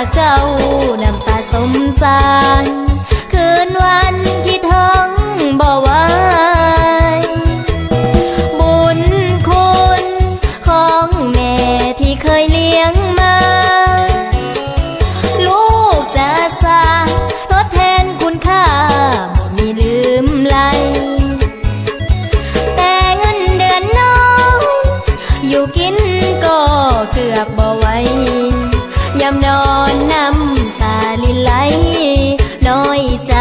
จากเจ้าน้ำตาสมสารคืนวันที่ท้องบ่ไหวบุญคุณของแม่ที่เคยเลี้ยงมาลูกจะสาทดแทนคุณค่าบ่มีลืมไหลแต่เงินเดือนน้อยอยู่กินก็เกือบบ่ไหวยามนอนน้ำตาลิไหลน้อยใจ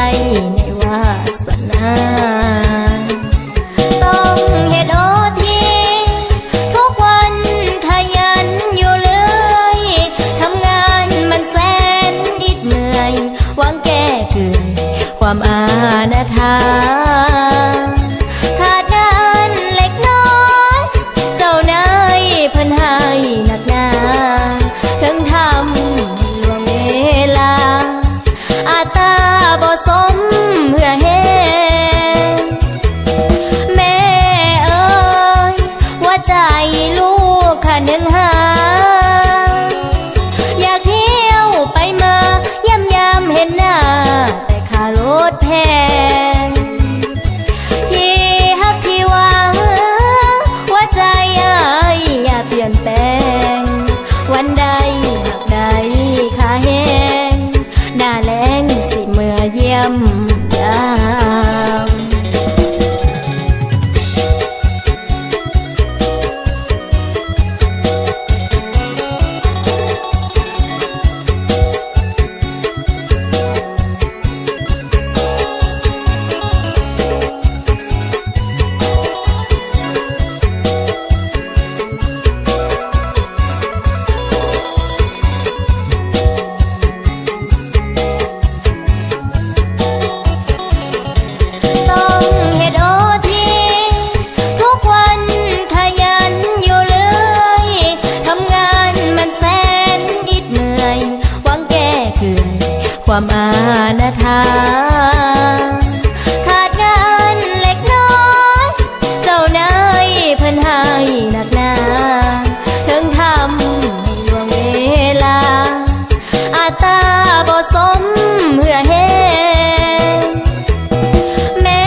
ในวาสนาต้องเฮ็ดโอทีทุกวันขยันอยู่เลยทำงานมันแสนอิดเมื่อยหวังแก้เกลื่อนความอาณาถาขาดงานเล็กน้อยเจ้านายเพิ่นให้หนักหนาถึงทำล่วงเวลาอาตาบ่สมเพื่อเฮ็ดแม่เอ๋ยว่าใจลูกค่ะหนึ่งหาอยากเที่ยวไปมายามเห็นหน้าแต่ค่ารถแพงที่ฮักที่หวังว่าใจอ้ายอย่าเปลี่ยนแปลงวันใดหากใดขาแห้งหน้าแล้งสิเมื่อเยี่ยมยามความอาณาถาขาดงานเล็กน้อยเจ้านายเพิ่นให้หนักหนาถึงทำล่วงเวลาอาตาบ่สมเพื่อเฮ็ดแม่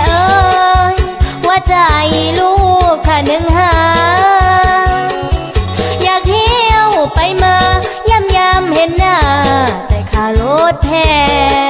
เอ๋ยว่าใจลูกค่ะหนึ่งหาอยากเที่ยวไปมายามเห็นหน้าค่ารถแพง